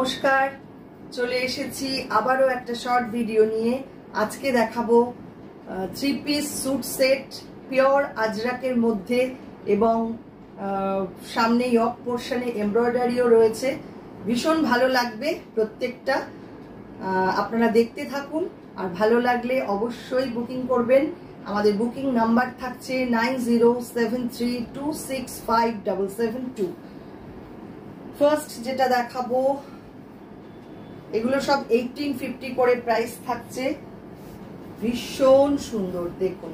নমস্কার, চলে এসেছি আবারও একটা শর্ট ভিডিও নিয়ে। আজকে দেখাবো 3 পিস স্যুট সেট পিওর আজরাকের মধ্যে এবং সামনে ইয়ক পোর্শনে এমব্রয়ডারিও রয়েছে। ভীষণ ভালো লাগবে প্রত্যেকটা, আপনারা দেখতে থাকুন। আর ভালো লাগলে অবশ্যই বুকিং করবেন। আমাদের বুকিং নাম্বার থাকছে 9073265772। ফার্স্ট যেটা দেখাবো, এগুলো সব 1850 করে প্রাইস থাকছে। ভীষণ সুন্দর, দেখুন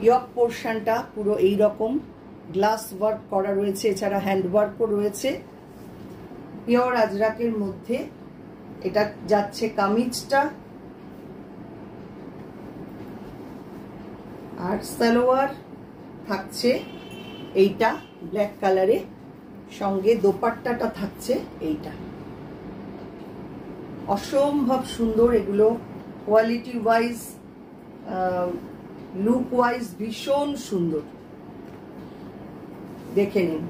ইয়ক পোর্শনটা পুরো এই রকম গ্লাস ওয়ার্ক করা রয়েছে, এছাড়া হ্যান্ড ওয়ার্কও রয়েছে পিওর আজরাকের মধ্যে। এটা যাচ্ছে কামিজটা, আর সালোয়ার থাকছে এইটা ব্ল্যাক কালারে, সঙ্গে দোপাট্টাটা থাকছে এইটা। অসম্ভব সুন্দর এগুলো, কোয়ালিটি ওয়াইজ লুক ওয়াইজ ভীষণ সুন্দর। দেখে নিন,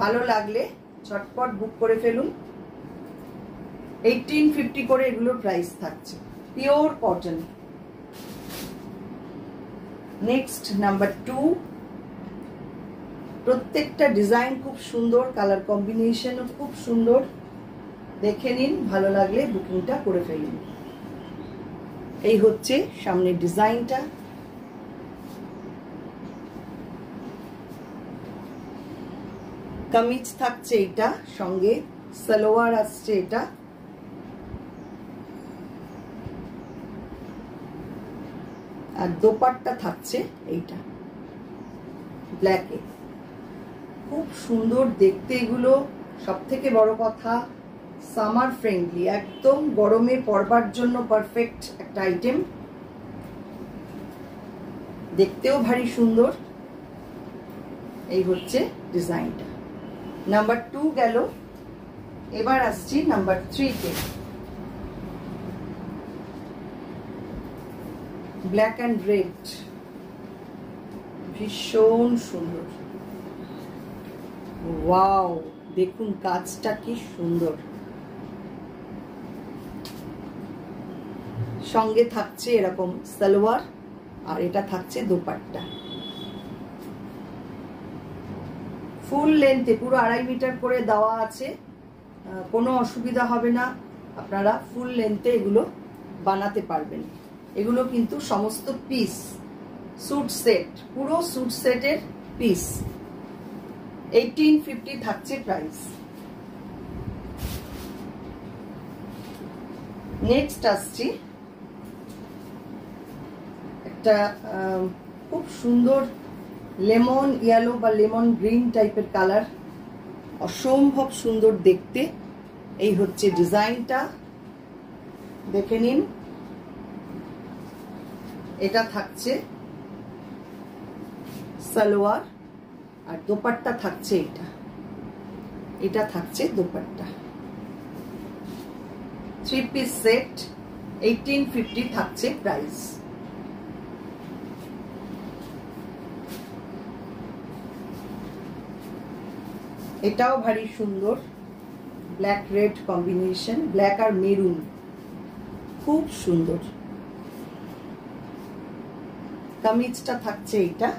ভালো লাগলে চটপট বুক করে ফেলুন। 1850 করে এগুলোর প্রাইস থাকছে, পিওর কটন। নেক্সট নাম্বার 2, প্রত্যেকটা ডিজাইন খুব সুন্দর, কালার কম্বিনেশনও খুব সুন্দর। দেখে নিন, ভালো লাগলে বুকিংটা করে ফেলুন। এই হচ্ছে সামনের ডিজাইনটা। কামিজ থাকছে এটা, সঙ্গে সালোয়ার আসছে এটা। আর দোপাট্টা থাকছে এইটা ব্ল্যাকে। খুব সুন্দর দেখতে এগুলো। সব থেকে বড় কথা, সামার ফ্রেন্ডলি, একদম গরমে পরবার জন্য পারফেক্ট একটা আইটেম। দেখতেও ভারী সুন্দর। এই হচ্ছে ডিজাইনটা। নাম্বার 2 গেল, এবার আসছি নাম্বার 3 তে। ব্ল্যাক অ্যান্ড রেড, ভীষণ সুন্দর। ওয়াও, দেখুন কাজটা কি সুন্দর। সঙ্গে থাকছে এরকম সালোয়ার, আর এটা থাকছে দোপাট্টা। ফুল লেন্থে পুরো 2.5 মিটার করে দেওয়া আছে, কোনো অসুবিধা হবে না। আপনারা ফুল লেন্থে এগুলো বানাতে পারবেন। এগুলো কিন্তু সমস্ত পিস স্যুট সেট, পুরো স্যুট সেটের পিস। 1850 থাকছে প্রাইস। নেক্সট আসছি একটা খুব সুন্দর লেমন ইয়েলো বা লেমন গ্রিন টাইপের কালার, অসম্ভব সুন্দর দেখতে। এই হচ্ছে ডিজাইনটা, দেখে নিন। এটা থাকছে সালোয়ার, আর দোপাট্টা থাকছে এটা। এটা থাকছে দোপাট্টা। 3 পিস সেট, 1850 থাকছে প্রাইস। এটাও ভারী সুন্দর, ব্ল্যাক রেড কম্বিনেশন, ব্ল্যাক আর মেরুন, খুব সুন্দর। কামিজটা থাকছে এটা,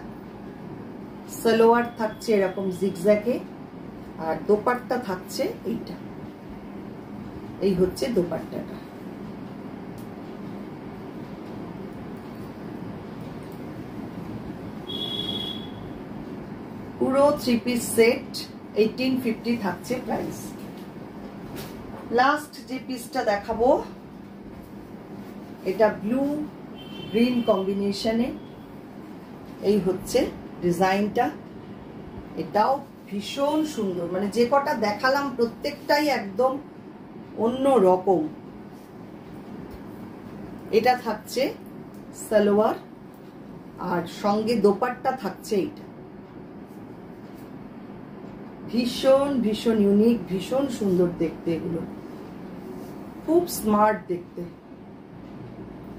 সালোয়ার থাকছে এরকম জিগজ্যাগে, আর দোপাট্টা থাকছে এইটা। এই হচ্ছে দোপাট্টাটা। পুরো 3 পিস সেট 1850 থাকছে প্রাইস। লাস্ট যে পিসটা দেখাবো, এটা ব্লু গ্রিন কম্বিনেশনে। এই হচ্ছে ডিজাইনটা। এটাও ভীষণ সুন্দর, মানে যে কটা দেখালাম প্রত্যেকটাই একদম অন্য রকম। এটা থাকছে সালোয়ার, আর সঙ্গে দোপাট্টা থাকছে এটা। ভীষণ ভীষণ ইউনিক, ভীষণ সুন্দর দেখতে এগুলো, খুব স্মার্ট দেখতে।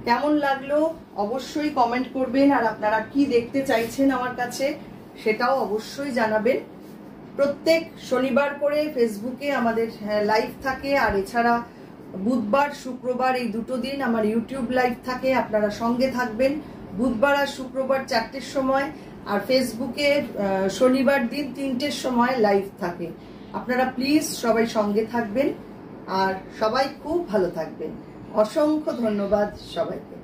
কেমন লাগলো অবশ্যই কমেন্ট করবেন, আর আপনারা কি দেখতে চাইছেন আমার কাছে সেটাও অবশ্যই জানাবেন। প্রত্যেক শনিবার করে ফেসবুকে আমাদের লাইভ থাকে, আর এছাড়া বুধবার শুক্রবার এই দুটো দিন আমার ইউটিউব লাইভ থাকে। আপনারা সঙ্গে থাকবেন বুধবার আর শুক্রবার 4টের সময়, আর ফেসবুকে শনিবার দিন 3টের সময় লাইভ থাকে। আপনারা প্লিজ সবাই সঙ্গে থাকবেন আর সবাই খুব ভালো থাকবেন। অসংখ্য ধন্যবাদ সবাইকে।